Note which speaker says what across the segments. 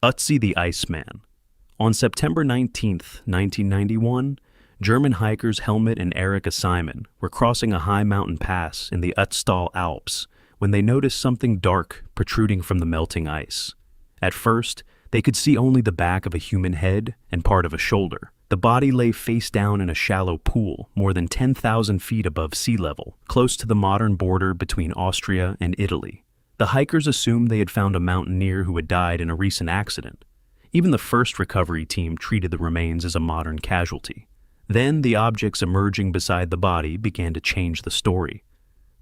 Speaker 1: Ötzi the Iceman. On September 19, 1991, German hikers Helmut and Erika Simon were crossing a high mountain pass in the Ötztal Alps when they noticed something dark protruding from the melting ice. At first, they could see only the back of a human head and part of a shoulder. The body lay face down in a shallow pool more than 10,000 feet above sea level, close to the modern border between Austria and Italy. The hikers assumed they had found a mountaineer who had died in a recent accident. Even the first recovery team treated the remains as a modern casualty. Then the objects emerging beside the body began to change the story.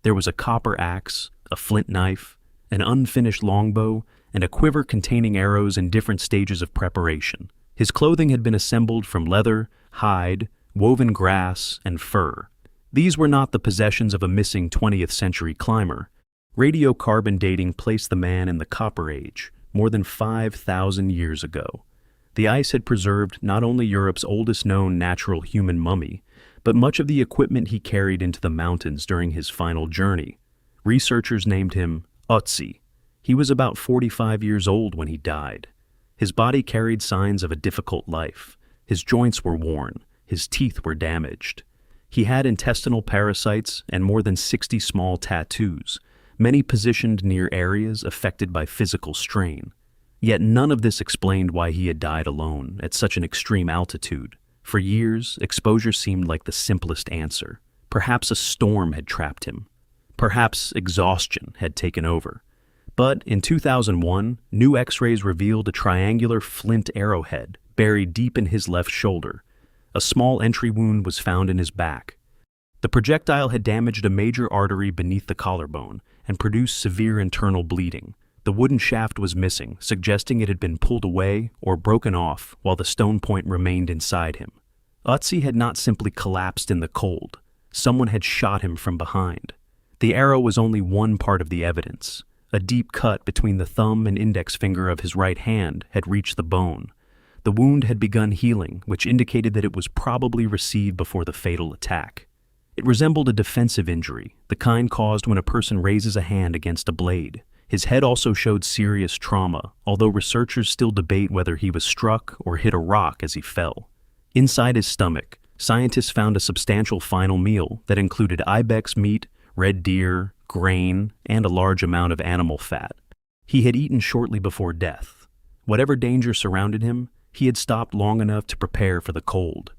Speaker 1: There was a copper axe, a flint knife, an unfinished longbow, and a quiver containing arrows in different stages of preparation. His clothing had been assembled from leather, hide, woven grass, and fur. These were not the possessions of a missing 20th century climber. Radiocarbon dating placed the man in the Copper Age, more than 5,000 years ago. The ice had preserved not only Europe's oldest known natural human mummy, but much of the equipment he carried into the mountains during his final journey. Researchers named him Ötzi. He was about 45 years old when he died. His body carried signs of a difficult life. His joints were worn, his teeth were damaged. He had intestinal parasites and more than 60 small tattoos, many positioned near areas affected by physical strain. Yet none of this explained why he had died alone at such an extreme altitude. For years, exposure seemed like the simplest answer. Perhaps a storm had trapped him. Perhaps exhaustion had taken over. But in 2001, new X-rays revealed a triangular flint arrowhead buried deep in his left shoulder. A small entry wound was found in his back. The projectile had damaged a major artery beneath the collarbone and produced severe internal bleeding. The wooden shaft was missing, suggesting it had been pulled away or broken off while the stone point remained inside him. Ötzi had not simply collapsed in the cold. Someone had shot him from behind. The arrow was only one part of the evidence. A deep cut between the thumb and index finger of his right hand had reached the bone. The wound had begun healing, which indicated that it was probably received before the fatal attack. It resembled a defensive injury, the kind caused when a person raises a hand against a blade. His head also showed serious trauma, although researchers still debate whether he was struck or hit a rock as he fell. Inside his stomach, scientists found a substantial final meal that included ibex meat, red deer, grain, and a large amount of animal fat. He had eaten shortly before death. Whatever danger surrounded him, he had stopped long enough to prepare for the cold.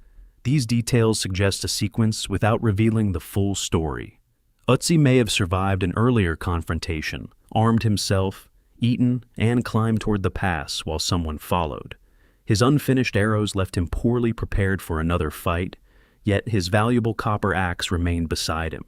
Speaker 1: These details suggest a sequence without revealing the full story. Ötzi may have survived an earlier confrontation, armed himself, eaten, and climbed toward the pass while someone followed. His unfinished arrows left him poorly prepared for another fight, yet his valuable copper axe remained beside him.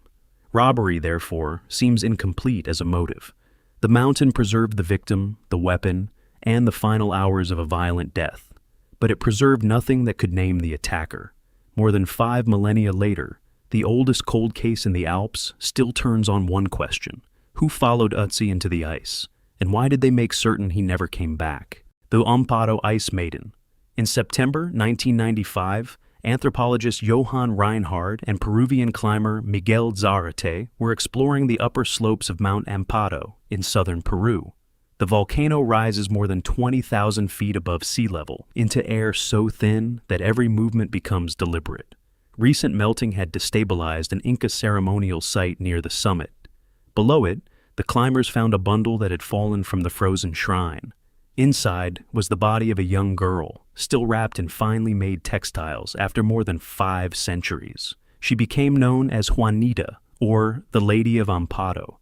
Speaker 1: Robbery, therefore, seems incomplete as a motive. The mountain preserved the victim, the weapon, and the final hours of a violent death, but it preserved nothing that could name the attacker. More than 5 millennia later, the oldest cold case in the Alps still turns on one question: who followed Ötzi into the ice, and why did they make certain he never came back? The Ampato Ice Maiden. In September 1995, anthropologist Johann Reinhard and Peruvian climber Miguel Zarate were exploring the upper slopes of Mount Ampato in southern Peru. The volcano rises more than 20,000 feet above sea level into air so thin that every movement becomes deliberate. Recent melting had destabilized an Inca ceremonial site near the summit. Below it, the climbers found a bundle that had fallen from the frozen shrine. Inside was the body of a young girl, still wrapped in finely made textiles after more than 5 centuries. She became known as Juanita, or the Lady of Ampato.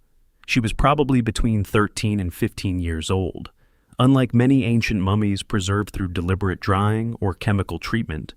Speaker 1: She was probably between 13 and 15 years old. Unlike many ancient mummies preserved through deliberate drying or chemical treatment,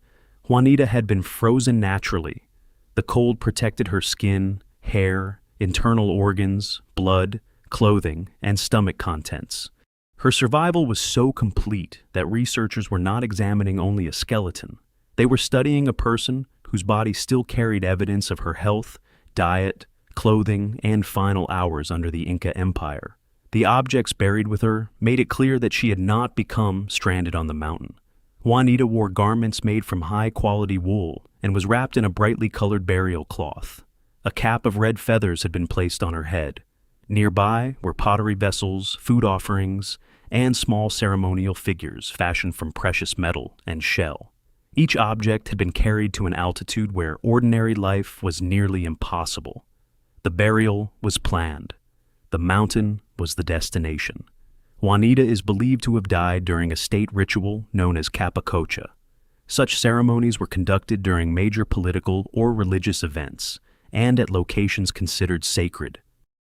Speaker 1: Juanita had been frozen naturally. The cold protected her skin, hair, internal organs, blood, clothing, and stomach contents. Her survival was so complete that researchers were not examining only a skeleton. They were studying a person whose body still carried evidence of her health, diet, clothing, and final hours under the Inca Empire. The objects buried with her made it clear that she had not become stranded on the mountain. Juanita wore garments made from high-quality wool and was wrapped in a brightly colored burial cloth. A cap of red feathers had been placed on her head. Nearby were pottery vessels, food offerings, and small ceremonial figures fashioned from precious metal and shell. Each object had been carried to an altitude where ordinary life was nearly impossible. The burial was planned. The mountain was the destination. Juanita is believed to have died during a state ritual known as capacocha. Such ceremonies were conducted during major political or religious events, and at locations considered sacred.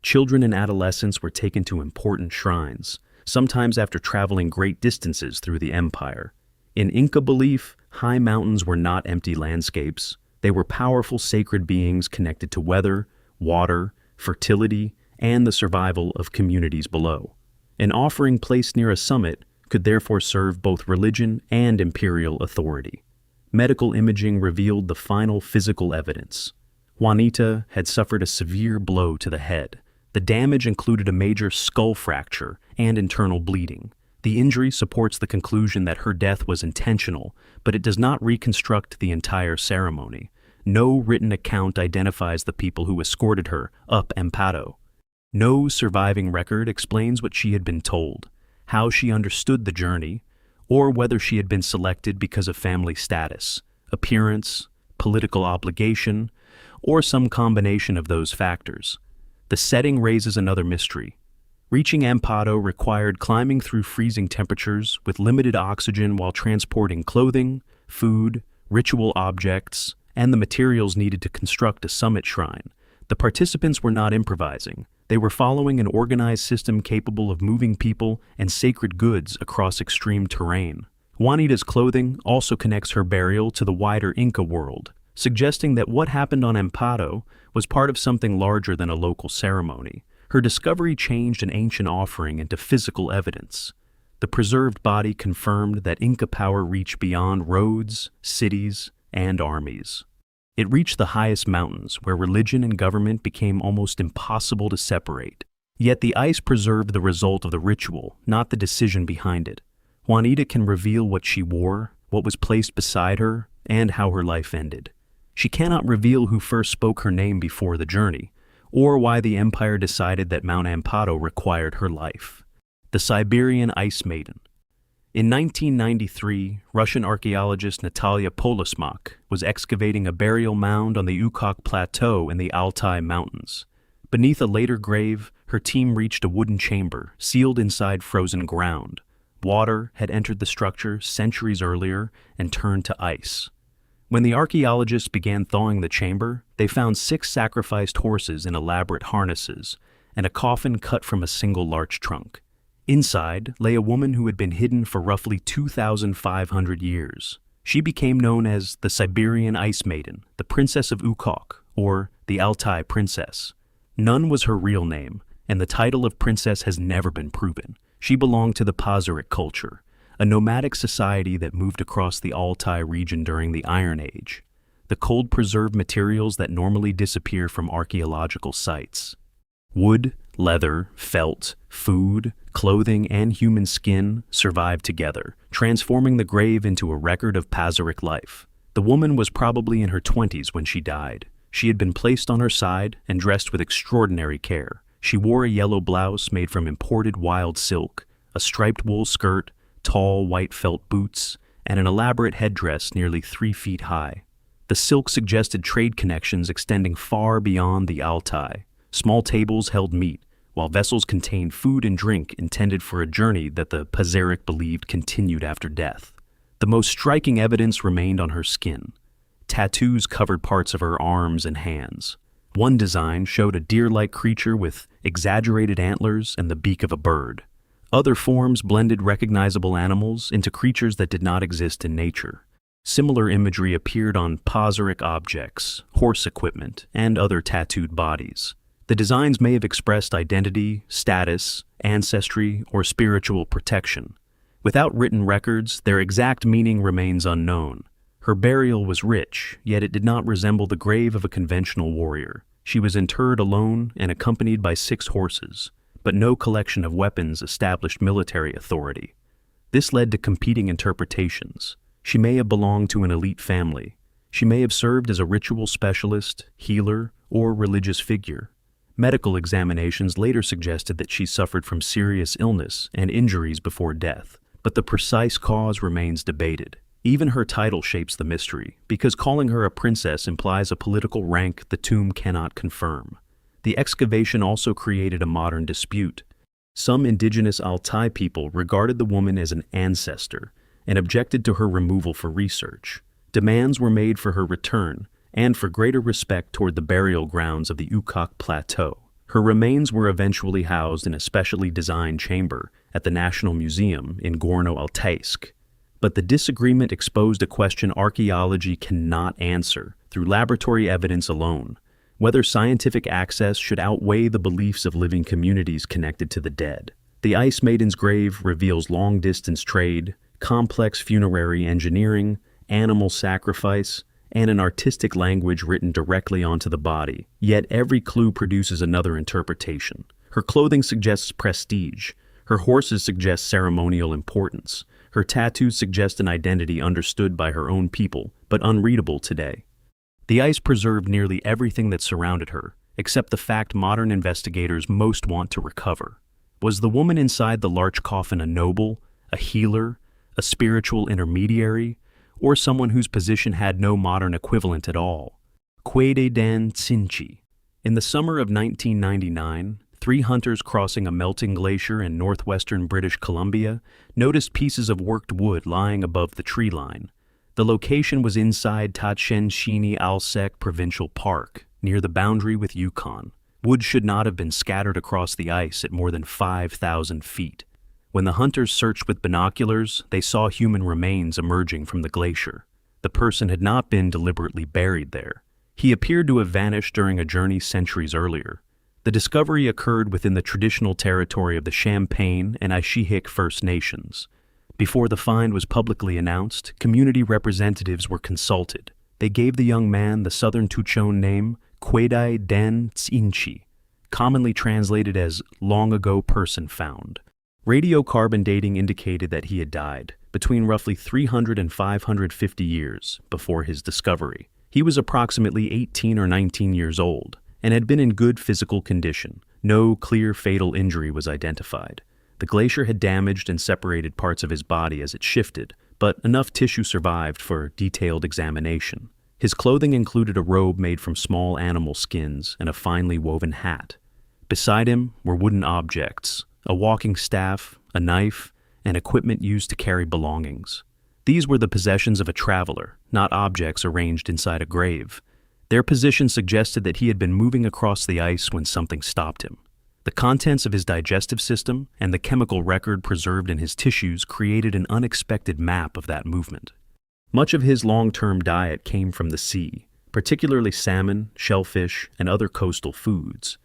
Speaker 1: Children and adolescents were taken to important shrines, sometimes after traveling great distances through the empire. In Inca belief, high mountains were not empty landscapes. They were powerful sacred beings connected to weather, water, fertility, and the survival of communities below. An offering placed near a summit could therefore serve both religion and imperial authority. Medical imaging revealed the final physical evidence. Juanita had suffered a severe blow to the head. The damage included a major skull fracture and internal bleeding. The injury supports the conclusion that her death was intentional, but it does not reconstruct the entire ceremony. No written account identifies the people who escorted her up Ampato. No surviving record explains what she had been told, how she understood the journey, or whether she had been selected because of family status, appearance, political obligation, or some combination of those factors. The setting raises another mystery. Reaching Ampato required climbing through freezing temperatures with limited oxygen while transporting clothing, food, ritual objects, and the materials needed to construct a summit shrine. The participants were not improvising. They were following an organized system capable of moving people and sacred goods across extreme terrain. Juanita's clothing also connects her burial to the wider Inca world, suggesting that what happened on Ampato was part of something larger than a local ceremony. Her discovery changed an ancient offering into physical evidence. The preserved body confirmed that Inca power reached beyond roads, cities, and armies. It reached the highest mountains, where religion and government became almost impossible to separate. Yet the ice preserved the result of the ritual, not the decision behind it. Juanita can reveal what she wore, what was placed beside her, and how her life ended. She cannot reveal who first spoke her name before the journey, or why the empire decided that Mount Ampato required her life. The Siberian Ice Maiden. In 1993, Russian archaeologist Natalia Polosmak was excavating a burial mound on the Ukhok Plateau in the Altai Mountains. Beneath a later grave, her team reached a wooden chamber, sealed inside frozen ground. Water had entered the structure centuries earlier and turned to ice. When the archaeologists began thawing the chamber, they found 6 sacrificed horses in elaborate harnesses and a coffin cut from a single larch trunk. Inside lay a woman who had been hidden for roughly 2,500 years. She became known as the Siberian Ice Maiden, the Princess of Ukhok, or the Altai Princess. None was her real name, and the title of princess has never been proven. She belonged to the Pazyryk culture, a nomadic society that moved across the Altai region during the Iron Age. The cold-preserved materials that normally disappear from archaeological sites. Wood, leather, felt, food, clothing, and human skin survived together, transforming the grave into a record of Pazyryk life. The woman was probably in her 20s when she died. She had been placed on her side and dressed with extraordinary care. She wore a yellow blouse made from imported wild silk, a striped wool skirt, tall white felt boots, and an elaborate headdress nearly 3 feet high. The silk suggested trade connections extending far beyond the Altai. Small tables held meat, while vessels contained food and drink intended for a journey that the Pazyryk believed continued after death. The most striking evidence remained on her skin. Tattoos covered parts of her arms and hands. One design showed a deer-like creature with exaggerated antlers and the beak of a bird. Other forms blended recognizable animals into creatures that did not exist in nature. Similar imagery appeared on Pazyryk objects, horse equipment, and other tattooed bodies. The designs may have expressed identity, status, ancestry, or spiritual protection. Without written records, their exact meaning remains unknown. Her burial was rich, yet it did not resemble the grave of a conventional warrior. She was interred alone and accompanied by 6 horses, but no collection of weapons established military authority. This led to competing interpretations. She may have belonged to an elite family. She may have served as a ritual specialist, healer, or religious figure. Medical examinations later suggested that she suffered from serious illness and injuries before death, but the precise cause remains debated. Even her title shapes the mystery, because calling her a princess implies a political rank the tomb cannot confirm. The excavation also created a modern dispute. Some indigenous Altai people regarded the woman as an ancestor and objected to her removal for research. Demands were made for her return and for greater respect toward the burial grounds of the Ukok Plateau. Her remains were eventually housed in a specially designed chamber at the National Museum in Gorno-Altaysk. But the disagreement exposed a question archaeology cannot answer through laboratory evidence alone: whether scientific access should outweigh the beliefs of living communities connected to the dead. The Ice Maiden's grave reveals long-distance trade, complex funerary engineering, animal sacrifice, and an artistic language written directly onto the body. Yet every clue produces another interpretation. Her clothing suggests prestige. Her horses suggest ceremonial importance. Her tattoos suggest an identity understood by her own people, but unreadable today. The ice preserved nearly everything that surrounded her, except the fact modern investigators most want to recover. Was the woman inside the large coffin a noble, a healer, a spiritual intermediary, or someone whose position had no modern equivalent at all? Kwäday Dän Ts'ìnchi. In the summer of 1999, 3 hunters crossing a melting glacier in northwestern British Columbia noticed pieces of worked wood lying above the tree line. The location was inside Tatshenshini Alsek Provincial Park, near the boundary with Yukon. Wood should not have been scattered across the ice at more than 5,000 feet. When the hunters searched with binoculars, they saw human remains emerging from the glacier. The person had not been deliberately buried there. He appeared to have vanished during a journey centuries earlier. The discovery occurred within the traditional territory of the Champagne and Ishihik First Nations. Before the find was publicly announced, community representatives were consulted. They gave the young man the Southern Tuchon name Kwäday Dän Ts'ìnchi, commonly translated as long ago person found. Radiocarbon dating indicated that he had died between roughly 300 and 550 years before his discovery. He was approximately 18 or 19 years old and had been in good physical condition. No clear fatal injury was identified. The glacier had damaged and separated parts of his body as it shifted, but enough tissue survived for detailed examination. His clothing included a robe made from small animal skins and a finely woven hat. Beside him were wooden objects: a walking staff, a knife, and equipment used to carry belongings. These were the possessions of a traveler, not objects arranged inside a grave. Their position suggested that he had been moving across the ice when something stopped him. The contents of his digestive system and the chemical record preserved in his tissues created an unexpected map of that movement. Much of his long-term diet came from the sea, particularly salmon, shellfish, and other coastal foods.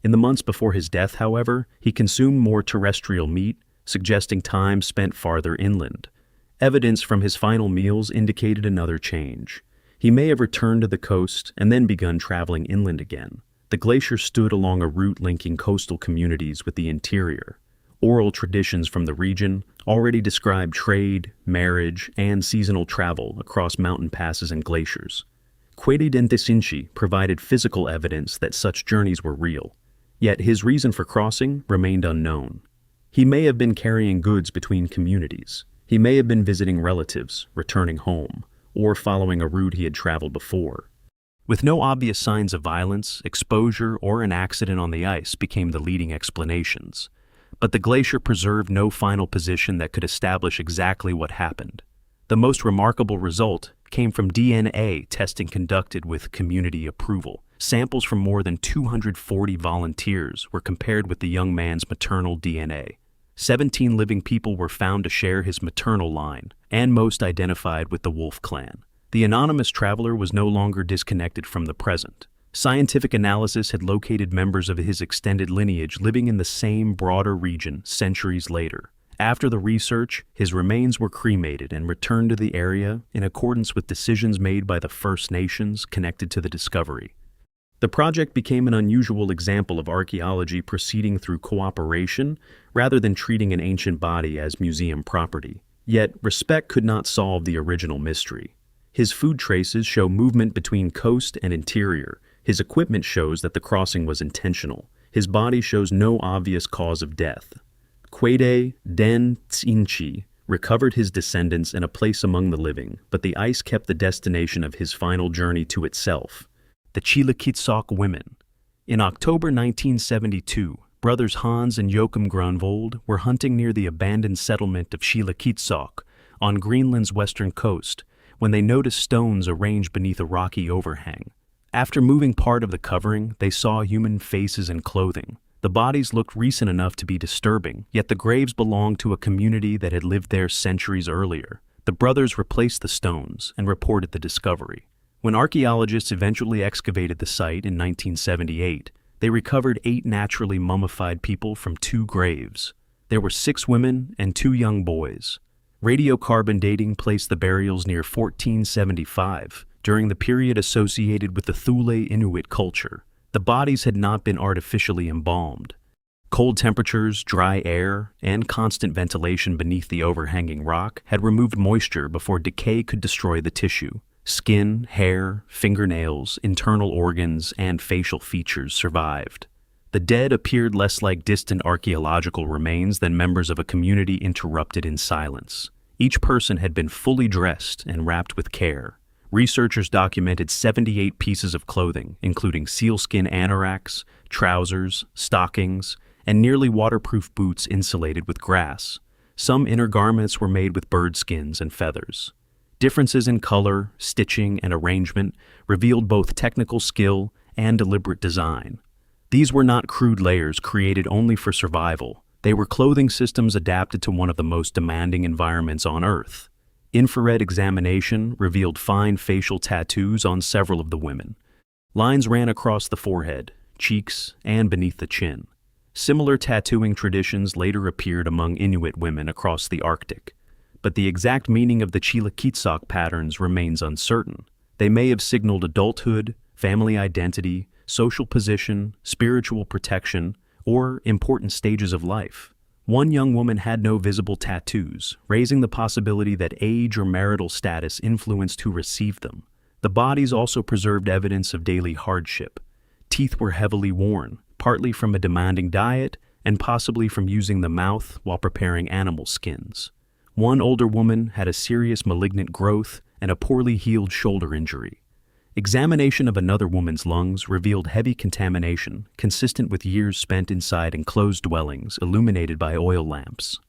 Speaker 1: In the months before his death, however, he consumed more terrestrial meat, suggesting time spent farther inland. Evidence from his final meals indicated another change. He may have returned to the coast and then begun traveling inland again. The glacier stood along a route linking coastal communities with the interior. Oral traditions from the region already described trade, marriage, and seasonal travel across mountain passes and glaciers. Kwäday Dän Ts'ìnchi provided physical evidence that such journeys were real. Yet his reason for crossing remained unknown. He may have been carrying goods between communities. He may have been visiting relatives, returning home, or following a route he had traveled before. With no obvious signs of violence, exposure, or an accident on the ice became the leading explanations. But the glacier preserved no final position that could establish exactly what happened. The most remarkable result came from DNA testing conducted with community approval. Samples from more than 240 volunteers were compared with the young man's maternal DNA. 17 living people were found to share his maternal line, and most identified with the Wolf clan. The anonymous traveler was no longer disconnected from the present. Scientific analysis had located members of his extended lineage living in the same broader region centuries later. After the research, his remains were cremated and returned to the area in accordance with decisions made by the First Nations connected to the discovery. The project became an unusual example of archaeology proceeding through cooperation rather than treating an ancient body as museum property. Yet, respect could not solve the original mystery. His food traces show movement between coast and interior, His equipment shows that the crossing was intentional. His body shows no obvious cause of death. Kwäday Dän Ts'ìnchi recovered his descendants in a place among the living, but the ice kept the destination of his final journey to itself, the Qilakitsoq Women. In October 1972, brothers Hans and Joachim Grunwald were hunting near the abandoned settlement of Qilakitsoq on Greenland's western coast when they noticed stones arranged beneath a rocky overhang. After moving part of the covering, they saw human faces and clothing. The bodies looked recent enough to be disturbing, yet the graves belonged to a community that had lived there centuries earlier. The brothers replaced the stones and reported the discovery. When archaeologists eventually excavated the site in 1978, they recovered 8 naturally mummified people from 2 graves. There were 6 women and 2 young boys. Radiocarbon dating placed the burials near 1475, during the period associated with the Thule Inuit culture. The bodies had not been artificially embalmed. Cold temperatures, dry air, and constant ventilation beneath the overhanging rock had removed moisture before decay could destroy the tissue. Skin, hair, fingernails, internal organs, and facial features survived. The dead appeared less like distant archaeological remains than members of a community interrupted in silence. Each person had been fully dressed and wrapped with care. Researchers documented 78 pieces of clothing, including sealskin anoraks, trousers, stockings, and nearly waterproof boots insulated with grass. Some inner garments were made with bird skins and feathers. Differences in color, stitching, and arrangement revealed both technical skill and deliberate design. These were not crude layers created only for survival. They were clothing systems adapted to one of the most demanding environments on Earth. Infrared examination revealed fine facial tattoos on several of the women. Lines ran across the forehead, cheeks, and beneath the chin. Similar tattooing traditions later appeared among Inuit women across the Arctic, but the exact meaning of the Qilakitsoq patterns remains uncertain. They may have signaled adulthood, family identity, social position, spiritual protection, or important stages of life. One young woman had no visible tattoos, raising the possibility that age or marital status influenced who received them. The bodies also preserved evidence of daily hardship. Teeth were heavily worn, partly from a demanding diet and possibly from using the mouth while preparing animal skins. One older woman had a serious malignant growth and a poorly healed shoulder injury. Examination of another woman's lungs revealed heavy contamination, consistent with years spent inside enclosed dwellings illuminated by oil lamps.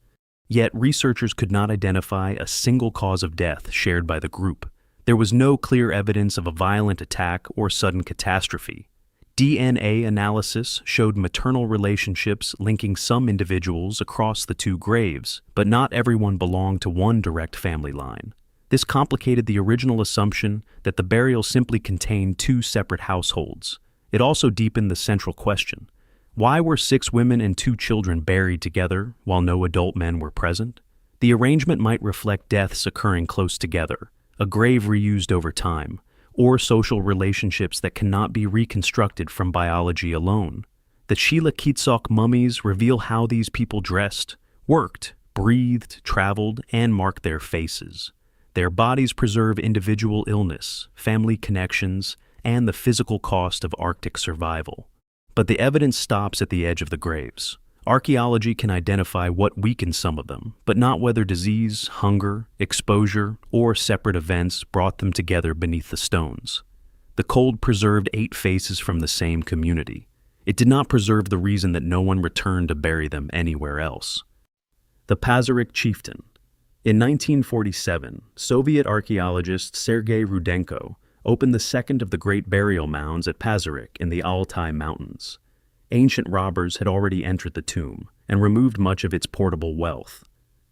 Speaker 1: Yet researchers could not identify a single cause of death shared by the group. There was no clear evidence of a violent attack or sudden catastrophe. DNA analysis showed maternal relationships linking some individuals across the 2 graves, but not everyone belonged to one direct family line. This complicated the original assumption that the burial simply contained 2 separate households. It also deepened the central question: why were 6 women and 2 children buried together while no adult men were present? The arrangement might reflect deaths occurring close together, a grave reused over time, or social relationships that cannot be reconstructed from biology alone. The Qilakitsoq mummies reveal how these people dressed, worked, breathed, traveled, and marked their faces. Their bodies preserve individual illness, family connections, and the physical cost of Arctic survival. But the evidence stops at the edge of the graves. Archaeology can identify what weakened some of them, but not whether disease, hunger, exposure, or separate events brought them together beneath the stones. The cold preserved 8 faces from the same community. It did not preserve the reason that no one returned to bury them anywhere else. The Pazyryk Chieftain. In 1947, Soviet archaeologist Sergei Rudenko opened the second of the great burial mounds at Pazyryk in the Altai Mountains. Ancient robbers had already entered the tomb and removed much of its portable wealth.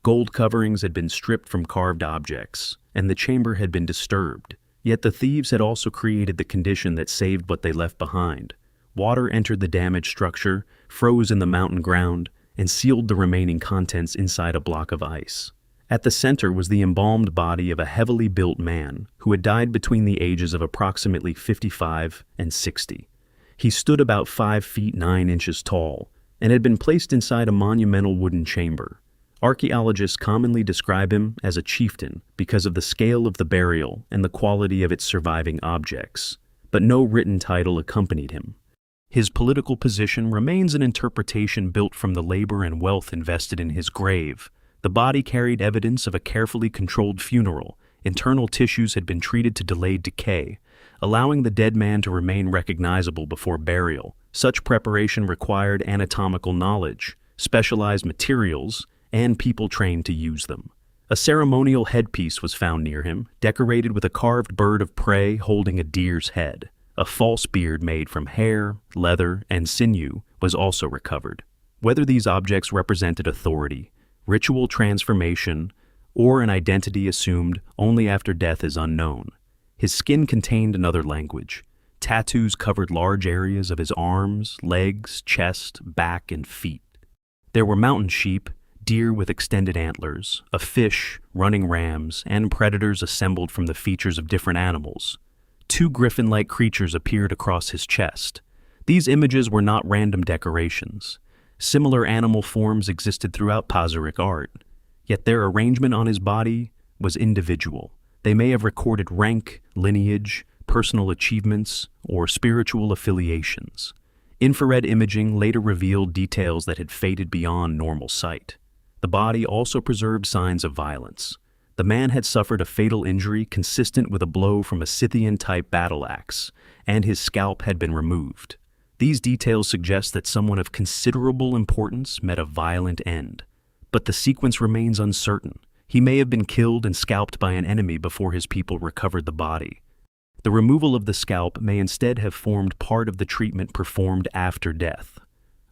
Speaker 1: Gold coverings had been stripped from carved objects, and the chamber had been disturbed. Yet the thieves had also created the condition that saved what they left behind. Water entered the damaged structure, froze in the mountain ground, and sealed the remaining contents inside a block of ice. At the center was the embalmed body of a heavily built man who had died between the ages of approximately 55 and 60. He stood about 5 feet 9 inches tall and had been placed inside a monumental wooden chamber. Archaeologists commonly describe him as a chieftain because of the scale of the burial and the quality of its surviving objects. but no written title accompanied him. His political position remains an interpretation built from the labor and wealth invested in his grave. The body carried evidence of a carefully controlled funeral. Internal tissues had been treated to delayed decay, allowing the dead man to remain recognizable before burial. Such preparation required anatomical knowledge, specialized materials, and people trained to use them. A ceremonial headpiece was found near him, decorated with a carved bird of prey holding a deer's head. A false beard made from hair, leather, and sinew was also recovered. Whether these objects represented authority, ritual transformation, or an identity assumed only after death is unknown. His skin contained another language. Tattoos covered large areas of his arms, legs, chest, back, and feet. There were mountain sheep, deer with extended antlers, a fish, running rams, and predators assembled from the features of different animals. 2 griffin-like creatures appeared across his chest. These images were not random decorations. Similar animal forms existed throughout Pazyryk art, yet their arrangement on his body was individual. They may have recorded rank, lineage, personal achievements, or spiritual affiliations. Infrared imaging later revealed details that had faded beyond normal sight. The body also preserved signs of violence. The man had suffered a fatal injury consistent with a blow from a Scythian-type battle axe, and his scalp had been removed. These details suggest that someone of considerable importance met a violent end. But the sequence remains uncertain. He may have been killed and scalped by an enemy before his people recovered the body. The removal of the scalp may instead have formed part of the treatment performed after death.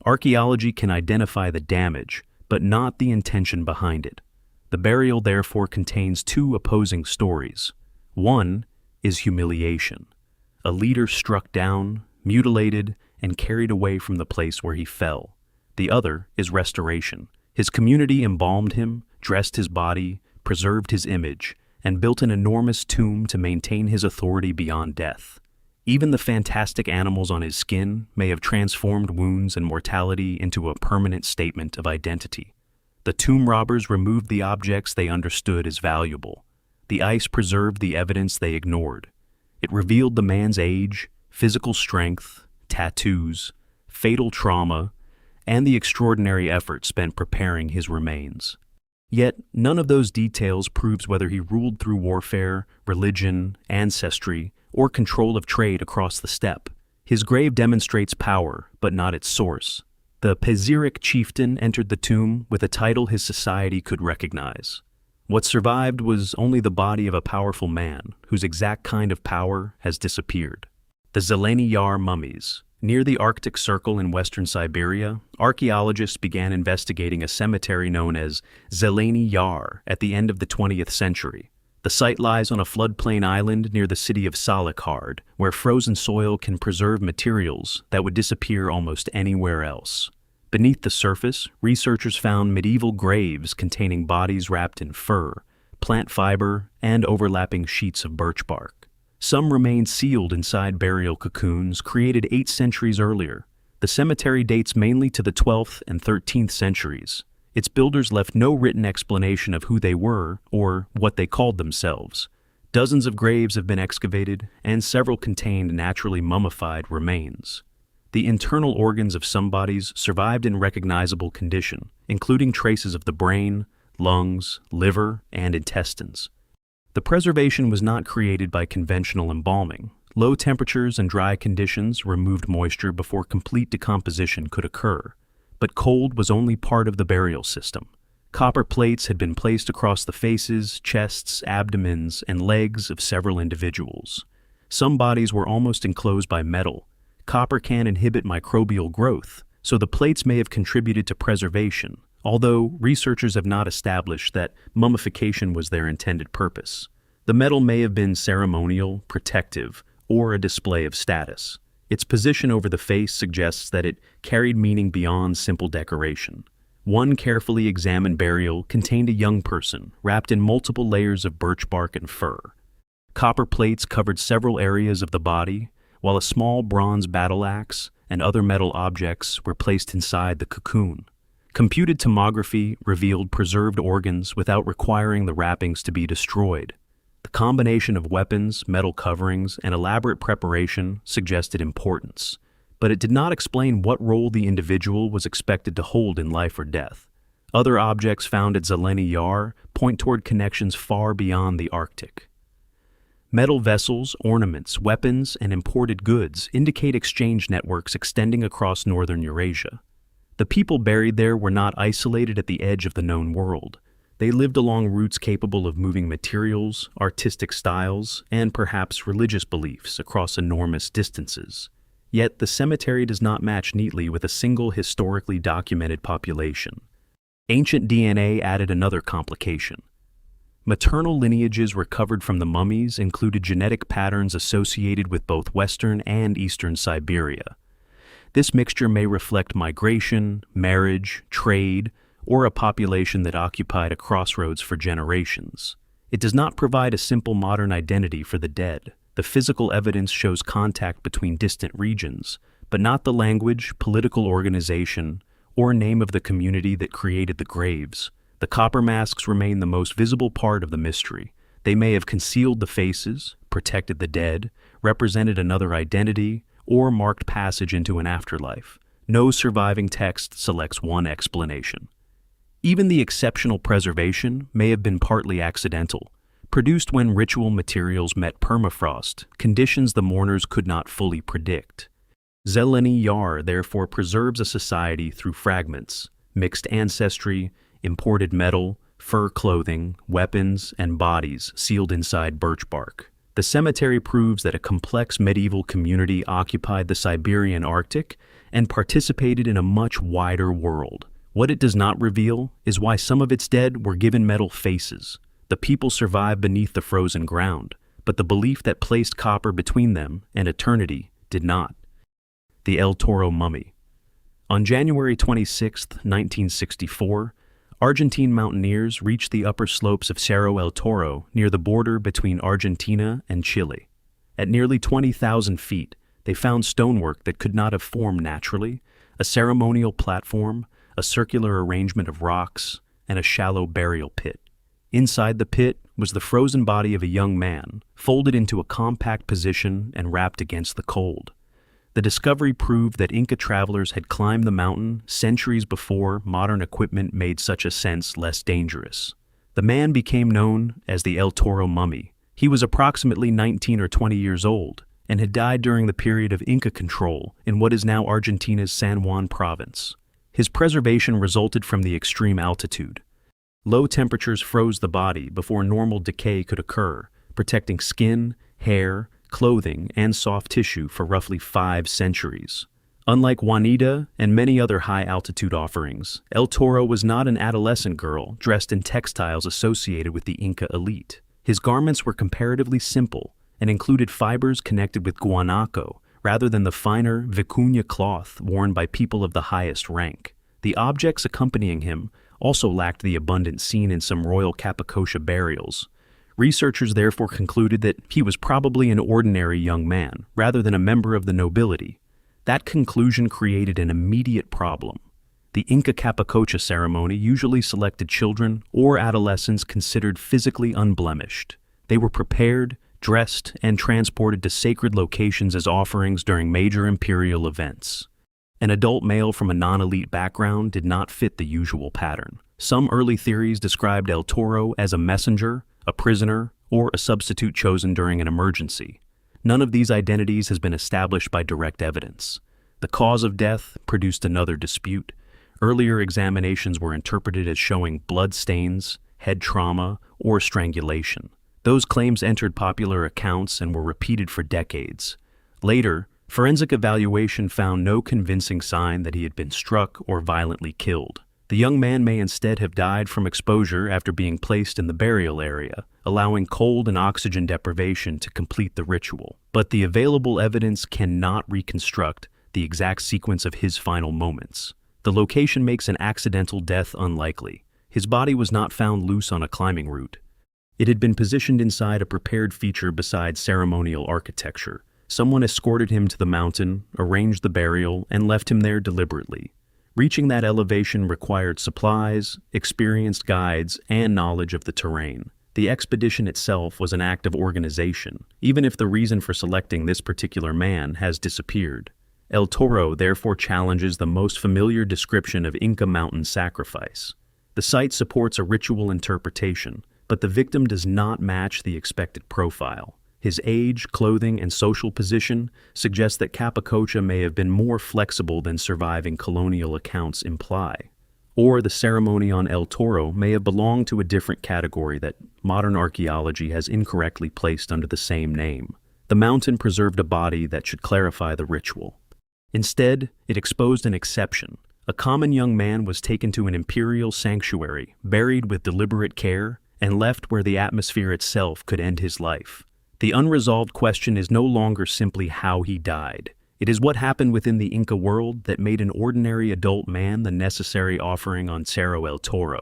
Speaker 1: Archaeology can identify the damage, but not the intention behind it. The burial therefore contains 2 opposing stories. One is humiliation. A leader struck down, mutilated, and carried away from the place where he fell. The other is restoration. His community embalmed him, dressed his body, preserved his image, and built an enormous tomb to maintain his authority beyond death. Even the fantastic animals on his skin may have transformed wounds and mortality into a permanent statement of identity. The tomb robbers removed the objects they understood as valuable. The ice preserved the evidence they ignored. It revealed the man's age, physical strength, tattoos, fatal trauma, and the extraordinary effort spent preparing his remains. Yet, none of those details proves whether he ruled through warfare, religion, ancestry, or control of trade across the steppe. His grave demonstrates power, but not its source. The Pazyryk Chieftain entered the tomb with a title his society could recognize. What survived was only the body of a powerful man, whose exact kind of power has disappeared. The Zheleny Yar Mummies. Near the Arctic Circle in western Siberia, archaeologists began investigating a cemetery known as Zheleny Yar at the end of the 20th century. The site lies on a floodplain island near the city of Salikhard, where frozen soil can preserve materials that would disappear almost anywhere else. Beneath the surface, researchers found medieval graves containing bodies wrapped in fur, plant fiber, and overlapping sheets of birch bark. Some remained sealed inside burial cocoons created 8 centuries earlier. The cemetery dates mainly to the 12th and 13th centuries. Its builders left no written explanation of who they were or what they called themselves. Dozens of graves have been excavated, and several contained naturally mummified remains. The internal organs of some bodies survived in recognizable condition, including traces of the brain, lungs, liver, and intestines. The preservation was not created by conventional embalming. Low temperatures and dry conditions removed moisture before complete decomposition could occur. But cold was only part of the burial system. Copper plates had been placed across the faces, chests, abdomens, and legs of several individuals. Some bodies were almost enclosed by metal. Copper can inhibit microbial growth, so the plates may have contributed to preservation, although researchers have not established that mummification was their intended purpose. The metal may have been ceremonial, protective, or a display of status. Its position over the face suggests that it carried meaning beyond simple decoration. One carefully examined burial contained a young person wrapped in multiple layers of birch bark and fur. Copper plates covered several areas of the body, while a small bronze battle axe and other metal objects were placed inside the cocoon. Computed tomography revealed preserved organs without requiring the wrappings to be destroyed. The combination of weapons, metal coverings, and elaborate preparation suggested importance, but it did not explain what role the individual was expected to hold in life or death. Other objects found at Zelený Jar point toward connections far beyond the Arctic. Metal vessels, ornaments, weapons, and imported goods indicate exchange networks extending across northern Eurasia. The people buried there were not isolated at the edge of the known world. They lived along routes capable of moving materials, artistic styles, and perhaps religious beliefs across enormous distances. Yet the cemetery does not match neatly with a single historically documented population. Ancient DNA added another complication. Maternal lineages recovered from the mummies included genetic patterns associated with both western and eastern Siberia. This mixture may reflect migration, marriage, trade, or a population that occupied a crossroads for generations. It does not provide a simple modern identity for the dead. The physical evidence shows contact between distant regions, but not the language, political organization, or name of the community that created the graves. The copper masks remain the most visible part of the mystery. They may have concealed the faces, protected the dead, represented another identity, or marked passage into an afterlife. No surviving text selects one explanation. Even the exceptional preservation may have been partly accidental, produced when ritual materials met permafrost, conditions the mourners could not fully predict. Zelený Jar therefore preserves a society through fragments, mixed ancestry, imported metal, fur clothing, weapons, and bodies sealed inside birch bark. The cemetery proves that a complex medieval community occupied the Siberian Arctic and participated in a much wider world. What it does not reveal is why some of its dead were given metal faces. The people survived beneath the frozen ground, but the belief that placed copper between them and eternity did not. The El Toro Mummy. On January 26, 1964, Argentine mountaineers reached the upper slopes of Cerro El Toro near the border between Argentina and Chile. At nearly 20,000 feet, they found stonework that could not have formed naturally, a ceremonial platform, a circular arrangement of rocks, and a shallow burial pit. Inside the pit was the frozen body of a young man, folded into a compact position and wrapped against the cold. The discovery proved that Inca travelers had climbed the mountain centuries before modern equipment made such ascents less dangerous. The man became known as the El Toro Mummy. He was approximately 19 or 20 years old and had died during the period of Inca control in what is now Argentina's San Juan province. His preservation resulted from the extreme altitude. Low temperatures froze the body before normal decay could occur, protecting skin, hair, clothing, and soft tissue for roughly 5 centuries. Unlike Juanita and many other high-altitude offerings, El Toro was not an adolescent girl dressed in textiles associated with the Inca elite. His garments were comparatively simple and included fibers connected with guanaco rather than the finer vicuña cloth worn by people of the highest rank. The objects accompanying him also lacked the abundance seen in some royal Cappadocia burials. Researchers therefore concluded that he was probably an ordinary young man, rather than a member of the nobility. That conclusion created an immediate problem. The Inca Cappadocia ceremony usually selected children or adolescents considered physically unblemished. They were prepared, dressed, and transported to sacred locations as offerings during major imperial events. An adult male from a non-elite background did not fit the usual pattern. Some early theories described El Toro as a messenger, a prisoner, or a substitute chosen during an emergency. None of these identities has been established by direct evidence. The cause of death produced another dispute. Earlier examinations were interpreted as showing blood stains, head trauma, or strangulation. Those claims entered popular accounts and were repeated for decades. Later, forensic evaluation found no convincing sign that he had been struck or violently killed. The young man may instead have died from exposure after being placed in the burial area, allowing cold and oxygen deprivation to complete the ritual. But the available evidence cannot reconstruct the exact sequence of his final moments. The location makes an accidental death unlikely. His body was not found loose on a climbing route. It had been positioned inside a prepared feature beside ceremonial architecture. Someone escorted him to the mountain, arranged the burial, and left him there deliberately. Reaching that elevation required supplies, experienced guides, and knowledge of the terrain. The expedition itself was an act of organization, even if the reason for selecting this particular man has disappeared. El Toro therefore challenges the most familiar description of Inca mountain sacrifice. The site supports a ritual interpretation, but the victim does not match the expected profile. His age, clothing, and social position suggest that Capacocha may have been more flexible than surviving colonial accounts imply. Or the ceremony on El Toro may have belonged to a different category that modern archaeology has incorrectly placed under the same name. The mountain preserved a body that should clarify the ritual. Instead, it exposed an exception. A common young man was taken to an imperial sanctuary, buried with deliberate care, and left where the atmosphere itself could end his life. The unresolved question is no longer simply how he died. It is what happened within the Inca world that made an ordinary adult man the necessary offering on Cerro El Toro.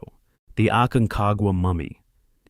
Speaker 1: The Aconcagua Mummy.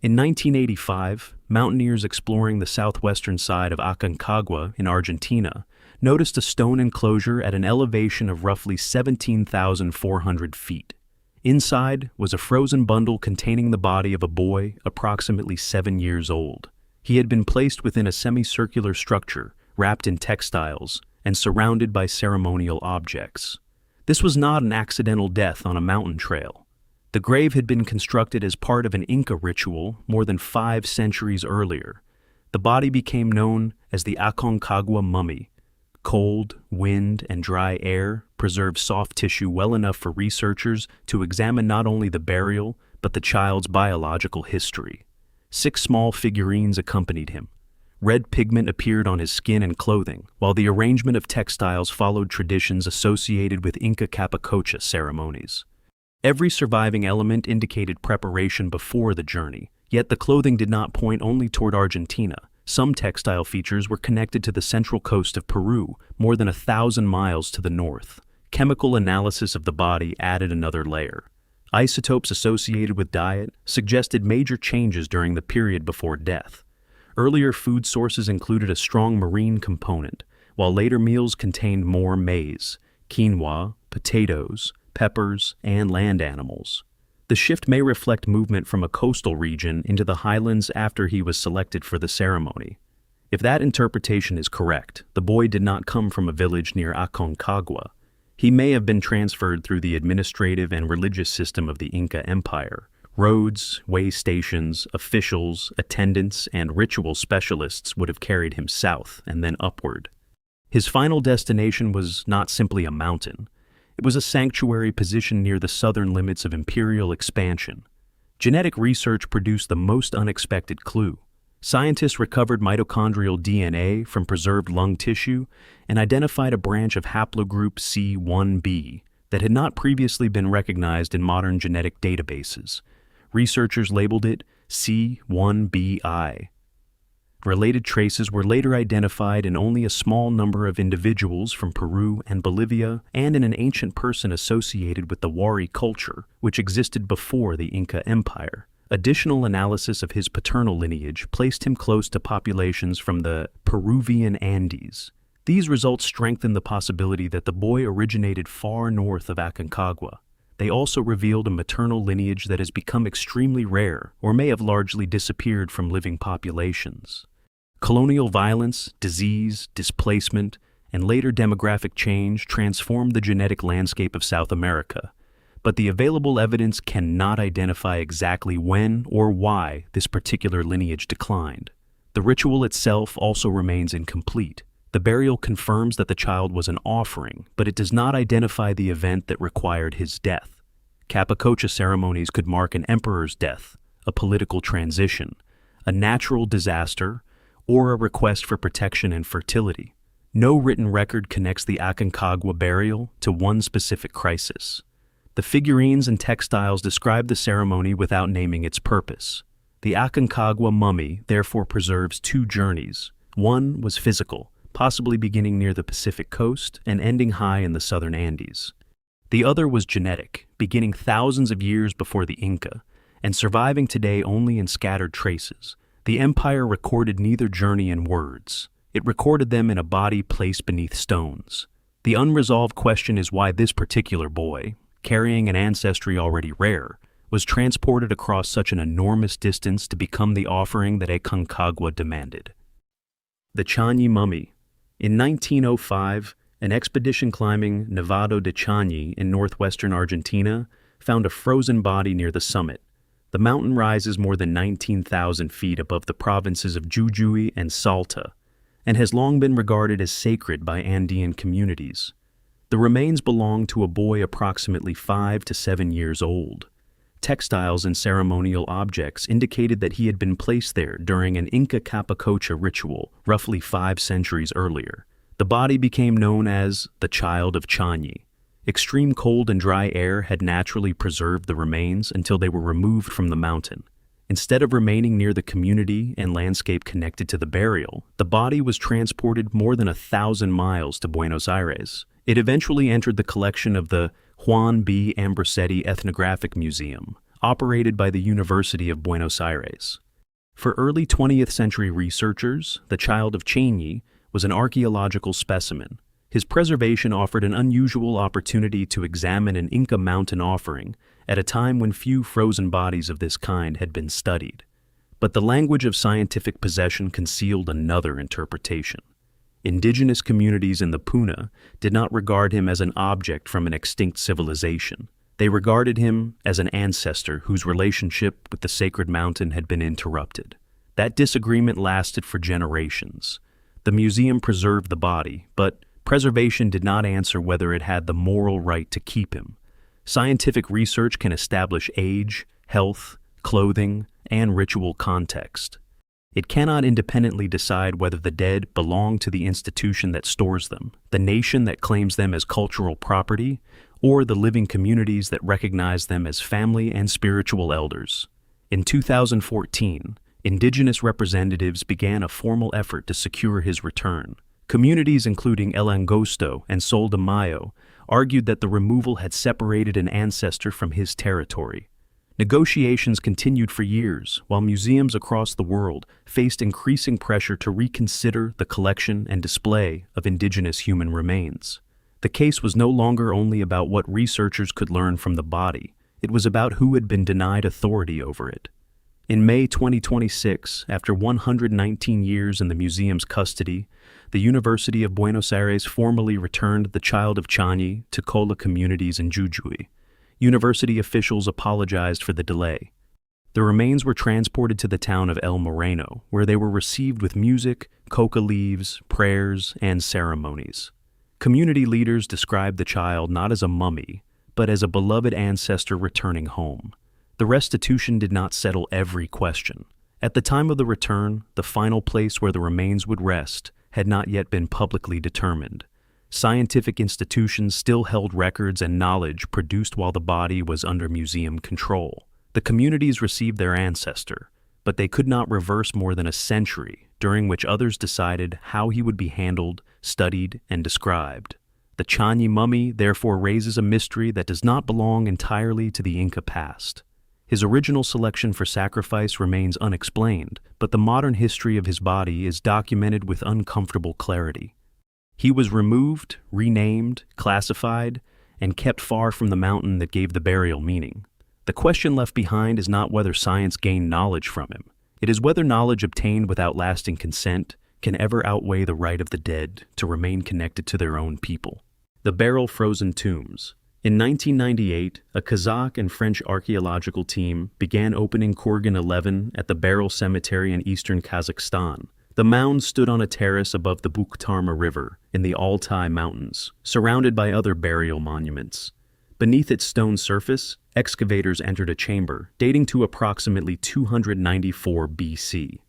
Speaker 1: In 1985, mountaineers exploring the southwestern side of Aconcagua in Argentina noticed a stone enclosure at an elevation of roughly 17,400 feet. Inside was a frozen bundle containing the body of a boy approximately 7 years old. He had been placed within a semicircular structure, wrapped in textiles, and surrounded by ceremonial objects. This was not an accidental death on a mountain trail. The grave had been constructed as part of an Inca ritual more than 5 centuries earlier. The body became known as the Aconcagua Mummy. Cold, wind, and dry air preserved soft tissue well enough for researchers to examine not only the burial, but the child's biological history. 6 small figurines accompanied him. Red pigment appeared on his skin and clothing, while the arrangement of textiles followed traditions associated with Inca Capacocha ceremonies. Every surviving element indicated preparation before the journey, yet the clothing did not point only toward Argentina. Some textile features were connected to the central coast of Peru, more than 1,000 miles to the north. Chemical analysis of the body added another layer. Isotopes associated with diet suggested major changes during the period before death. Earlier food sources included a strong marine component, while later meals contained more maize, quinoa, potatoes, peppers, and land animals. The shift may reflect movement from a coastal region into the highlands after he was selected for the ceremony. If that interpretation is correct, the boy did not come from a village near Aconcagua. He may have been transferred through the administrative and religious system of the Inca Empire. Roads, way stations, officials, attendants, and ritual specialists would have carried him south and then upward. His final destination was not simply a mountain. It was a sanctuary positioned near the southern limits of imperial expansion. Genetic research produced the most unexpected clue. Scientists recovered mitochondrial DNA from preserved lung tissue and identified a branch of haplogroup C1b that had not previously been recognized in modern genetic databases. Researchers labeled it C1bi. Related traces were later identified in only a small number of individuals from Peru and Bolivia and in an ancient person associated with the Wari culture, which existed before the Inca Empire. Additional analysis of his paternal lineage placed him close to populations from the Peruvian Andes. These results strengthened the possibility that the boy originated far north of Aconcagua. They also revealed a maternal lineage that has become extremely rare or may have largely disappeared from living populations. Colonial violence, disease, displacement, and later demographic change transformed the genetic landscape of South America, but the available evidence cannot identify exactly when or why this particular lineage declined. The ritual itself also remains incomplete. The burial confirms that the child was an offering, but it does not identify the event that required his death. Capacocha ceremonies could mark an emperor's death, a political transition, a natural disaster, or a request for protection and fertility. No written record connects the Aconcagua burial to one specific crisis. The figurines and textiles describe the ceremony without naming its purpose. The Aconcagua mummy therefore preserves 2 journeys. One was physical, possibly beginning near the Pacific coast and ending high in the southern Andes. The other was genetic, beginning thousands of years before the Inca, and surviving today only in scattered traces. The empire recorded neither journey in words. It recorded them in a body placed beneath stones. The unresolved question is why this particular boy, carrying an ancestry already rare, was transported across such an enormous distance to become the offering that Aconcagua demanded. The Chañi Mummy. In 1905, an expedition climbing Nevado de Chañi in northwestern Argentina found a frozen body near the summit. The mountain rises more than 19,000 feet above the provinces of Jujuy and Salta, and has long been regarded as sacred by Andean communities. The remains belong to a boy approximately 5 to 7 years old. Textiles and ceremonial objects indicated that he had been placed there during an Inca Capacocha ritual roughly 5 centuries earlier. The body became known as the Child of Chañi. Extreme cold and dry air had naturally preserved the remains until they were removed from the mountain. Instead of remaining near the community and landscape connected to the burial, the body was transported more than 1,000 miles to Buenos Aires. It eventually entered the collection of the Juan B. Ambrosetti Ethnographic Museum, operated by the University of Buenos Aires. For early 20th century researchers, the Child of Chañi was an archaeological specimen. His preservation offered an unusual opportunity to examine an Inca mountain offering at a time when few frozen bodies of this kind had been studied. But the language of scientific possession concealed another interpretation. Indigenous communities in the Puna did not regard him as an object from an extinct civilization. They regarded him as an ancestor whose relationship with the sacred mountain had been interrupted. That disagreement lasted for generations. The museum preserved the body, but preservation did not answer whether it had the moral right to keep him. Scientific research can establish age, health, clothing, and ritual context. It cannot independently decide whether the dead belong to the institution that stores them, the nation that claims them as cultural property, or the living communities that recognize them as family and spiritual elders. In 2014, indigenous representatives began a formal effort to secure his return. Communities including El Angosto and Sol de Mayo argued that the removal had separated an ancestor from his territory. Negotiations continued for years, while museums across the world faced increasing pressure to reconsider the collection and display of indigenous human remains. The case was no longer only about what researchers could learn from the body, it was about who had been denied authority over it. In May 2026, after 119 years in the museum's custody, the University of Buenos Aires formally returned the Child of Chañi to Cola communities in Jujuy. University officials apologized for the delay. The remains were transported to the town of El Moreno, where they were received with music, coca leaves, prayers, and ceremonies. Community leaders described the child not as a mummy, but as a beloved ancestor returning home. The restitution did not settle every question. At the time of the return, the final place where the remains would rest had not yet been publicly determined. Scientific institutions still held records and knowledge produced while the body was under museum control. The communities received their ancestor, but they could not reverse more than a century, during which others decided how he would be handled, studied, and described. The Chañi Mummy therefore raises a mystery that does not belong entirely to the Inca past. His original selection for sacrifice remains unexplained, but the modern history of his body is documented with uncomfortable clarity. He was removed, renamed, classified, and kept far from the mountain that gave the burial meaning. The question left behind is not whether science gained knowledge from him. It is whether knowledge obtained without lasting consent can ever outweigh the right of the dead to remain connected to their own people. The Berel frozen tombs. In 1998, a Kazakh and French archaeological team began opening Kurgan 11 at the Berel Cemetery in eastern Kazakhstan. The mound stood on a terrace above the Bukhtarma River in the Altai Mountains, surrounded by other burial monuments. Beneath its stone surface, excavators entered a chamber dating to approximately 294 BC.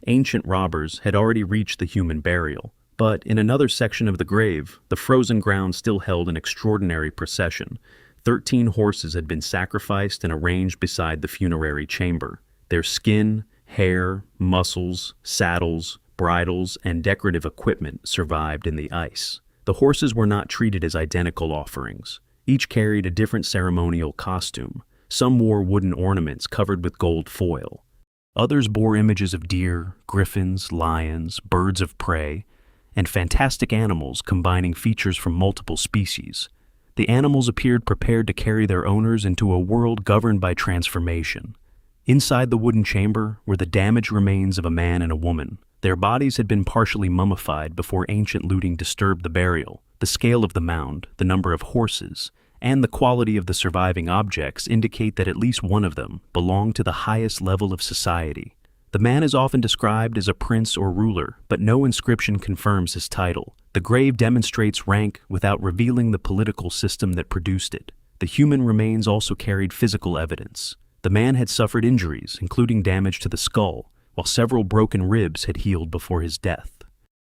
Speaker 1: Ancient robbers had already reached the human burial, but in another section of the grave, the frozen ground still held an extraordinary procession. 13 horses had been sacrificed and arranged beside the funerary chamber. Their skin, hair, muscles, saddles, bridles, and decorative equipment survived in the ice. The horses were not treated as identical offerings. Each carried a different ceremonial costume. Some wore wooden ornaments covered with gold foil. Others bore images of deer, griffins, lions, birds of prey, and fantastic animals combining features from multiple species. The animals appeared prepared to carry their owners into a world governed by transformation. Inside the wooden chamber were the damaged remains of a man and a woman. Their bodies had been partially mummified before ancient looting disturbed the burial. The scale of the mound, the number of horses, and the quality of the surviving objects indicate that at least one of them belonged to the highest level of society. The man is often described as a prince or ruler, but no inscription confirms his title. The grave demonstrates rank without revealing the political system that produced it. The human remains also carried physical evidence. The man had suffered injuries, including damage to the skull, while several broken ribs had healed before his death.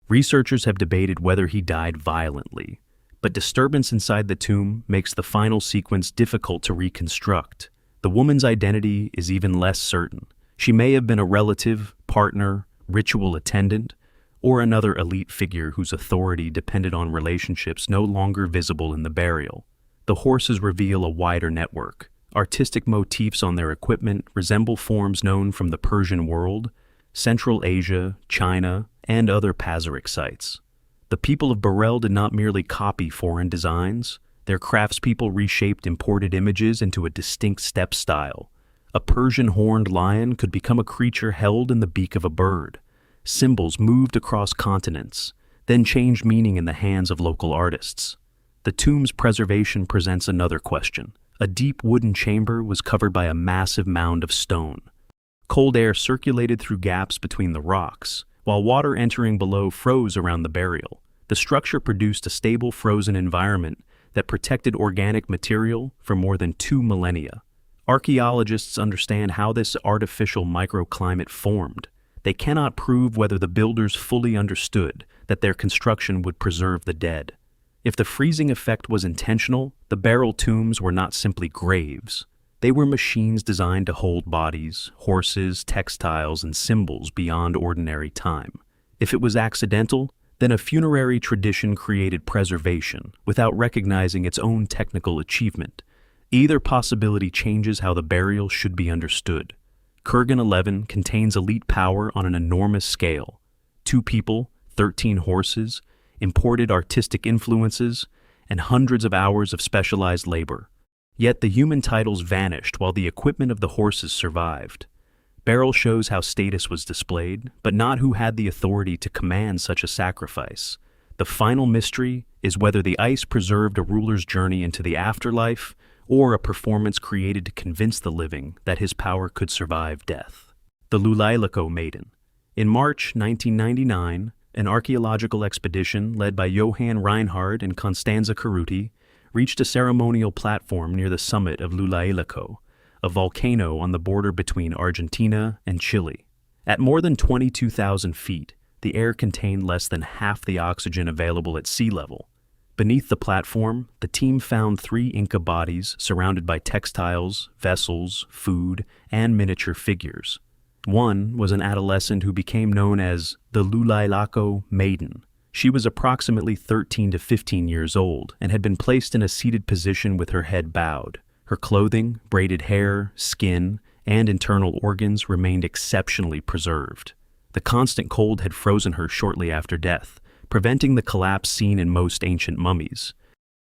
Speaker 1: Researchers have debated whether he died violently, but disturbance inside the tomb makes the final sequence difficult to reconstruct. The woman's identity is even less certain. She may have been a relative, partner, ritual attendant, or another elite figure whose authority depended on relationships no longer visible in the burial. The horses reveal a wider network. Artistic motifs on their equipment resemble forms known from the Persian world, Central Asia, China, and other Pazyryk sites. The people of Berel did not merely copy foreign designs. Their craftspeople reshaped imported images into a distinct step style. A Persian horned lion could become a creature held in the beak of a bird. Symbols moved across continents, then changed meaning in the hands of local artists. The tomb's preservation presents another question. A deep wooden chamber was covered by a massive mound of stone. Cold air circulated through gaps between the rocks, while water entering below froze around the burial. The structure produced a stable frozen environment that protected organic material for more than 2 millennia. Archaeologists understand how this artificial microclimate formed. They cannot prove whether the builders fully understood that their construction would preserve the dead. If the freezing effect was intentional, the Berel tombs were not simply graves. They were machines designed to hold bodies, horses, textiles, and symbols beyond ordinary time. If it was accidental, then a funerary tradition created preservation without recognizing its own technical achievement. Either possibility changes how the burial should be understood. Kurgan 11 contains elite power on an enormous scale. 2 people, 13 horses, imported artistic influences, and hundreds of hours of specialized labor. Yet the human titles vanished while the equipment of the horses survived. Berel shows how status was displayed, but not who had the authority to command such a sacrifice. The final mystery is whether the ice preserved a ruler's journey into the afterlife or a performance created to convince the living that his power could survive death. The Llullaillaco Maiden. In March 1999, an archaeological expedition led by Johann Reinhard and Constanza Cerruti reached a ceremonial platform near the summit of Llullaillaco, a volcano on the border between Argentina and Chile. At more than 22,000 feet, the air contained less than half the oxygen available at sea level. Beneath the platform, the team found 3 Inca bodies surrounded by textiles, vessels, food, and miniature figures. One was an adolescent who became known as the Llullaillaco Maiden. She was approximately 13 to 15 years old and had been placed in a seated position with her head bowed. Her clothing, braided hair, skin, and internal organs remained exceptionally preserved. The constant cold had frozen her shortly after death, preventing the collapse seen in most ancient mummies.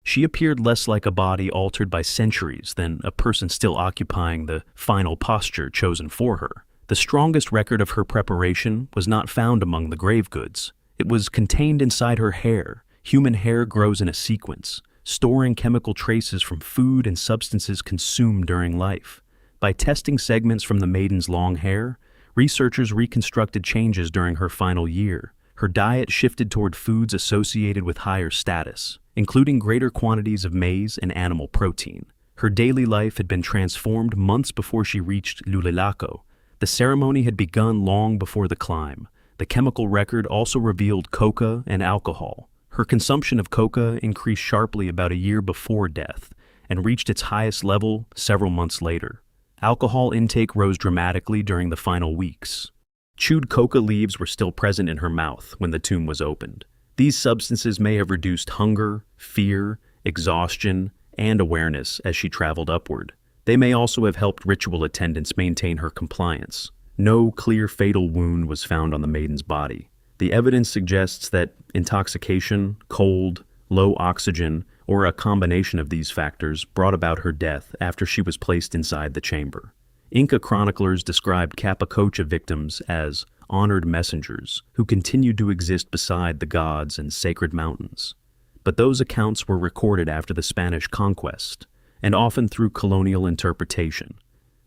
Speaker 1: She appeared less like a body altered by centuries than a person still occupying the final posture chosen for her. The strongest record of her preparation was not found among the grave goods. It was contained inside her hair. Human hair grows in a sequence, storing chemical traces from food and substances consumed during life. By testing segments from the maiden's long hair, researchers reconstructed changes during her final year. Her diet shifted toward foods associated with higher status, including greater quantities of maize and animal protein. Her daily life had been transformed months before she reached Llullaillaco. The ceremony had begun long before the climb. The chemical record also revealed coca and alcohol. Her consumption of coca increased sharply about a year before death and reached its highest level several months later. Alcohol intake rose dramatically during the final weeks. Chewed coca leaves were still present in her mouth when the tomb was opened. These substances may have reduced hunger, fear, exhaustion, and awareness as she traveled upward. They may also have helped ritual attendants maintain her compliance. No clear fatal wound was found on the maiden's body. The evidence suggests that intoxication, cold, low oxygen, or a combination of these factors, brought about her death after she was placed inside the chamber. Inca chroniclers described Capacocha victims as honored messengers who continued to exist beside the gods and sacred mountains. But those accounts were recorded after the Spanish conquest, and often through colonial interpretation.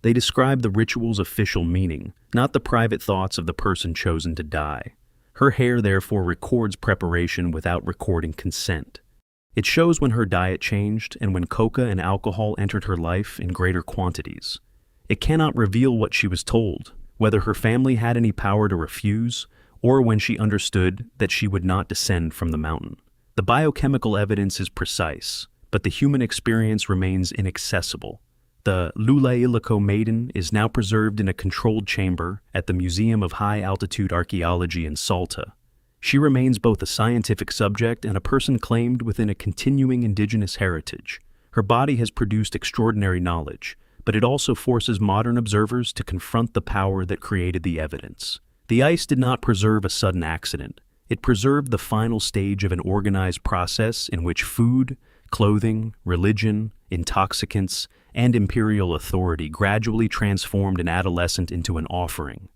Speaker 1: They describe the ritual's official meaning, not the private thoughts of the person chosen to die. Her hair therefore records preparation without recording consent. It shows when her diet changed and when coca and alcohol entered her life in greater quantities. It cannot reveal what she was told, whether her family had any power to refuse, or when she understood that she would not descend from the mountain. The biochemical evidence is precise, but the human experience remains inaccessible. The Llullaillaco Maiden is now preserved in a controlled chamber at the Museum of High-Altitude Archaeology in Salta. She remains both a scientific subject and a person claimed within a continuing indigenous heritage. Her body has produced extraordinary knowledge, but it also forces modern observers to confront the power that created the evidence. The ice did not preserve a sudden accident. It preserved the final stage of an organized process in which food, clothing, religion, intoxicants, and imperial authority gradually transformed an adolescent into an offering.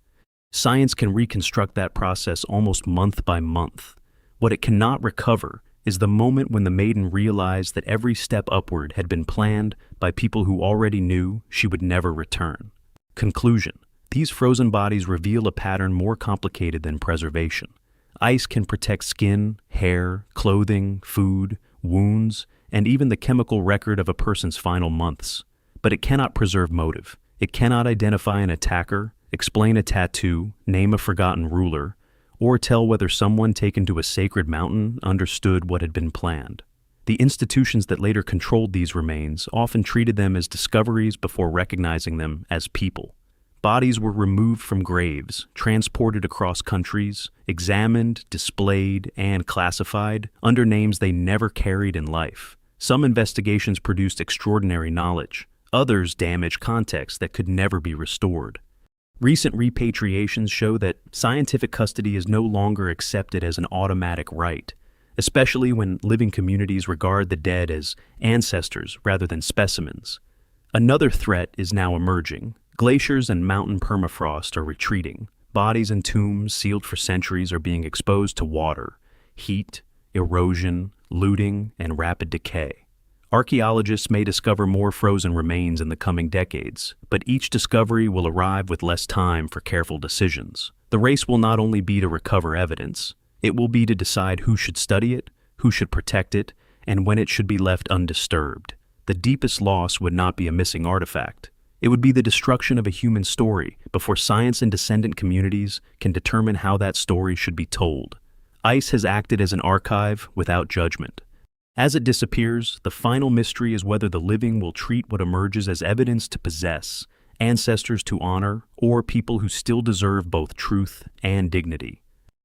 Speaker 1: Science can reconstruct that process almost month by month. What it cannot recover is the moment when the maiden realized that every step upward had been planned by people who already knew she would never return. Conclusion: these frozen bodies reveal a pattern more complicated than preservation. Ice can protect skin, hair, clothing, food, wounds, and even the chemical record of a person's final months. But it cannot preserve motive. It cannot identify an attacker, explain a tattoo, name a forgotten ruler, or tell whether someone taken to a sacred mountain understood what had been planned. The institutions that later controlled these remains often treated them as discoveries before recognizing them as people. Bodies were removed from graves, transported across countries, examined, displayed, and classified under names they never carried in life. Some investigations produced extraordinary knowledge. Others damaged context that could never be restored. Recent repatriations show that scientific custody is no longer accepted as an automatic right, especially when living communities regard the dead as ancestors rather than specimens. Another threat is now emerging. Glaciers and mountain permafrost are retreating. Bodies and tombs sealed for centuries are being exposed to water, heat, erosion, looting, and rapid decay. Archaeologists may discover more frozen remains in the coming decades, but each discovery will arrive with less time for careful decisions. The race will not only be to recover evidence, it will be to decide who should study it, who should protect it, and when it should be left undisturbed. The deepest loss would not be a missing artifact. It would be the destruction of a human story before science and descendant communities can determine how that story should be told. Ice has acted as an archive without judgment. As it disappears, the final mystery is whether the living will treat what emerges as evidence to possess, ancestors to honor, or people who still deserve both truth and dignity.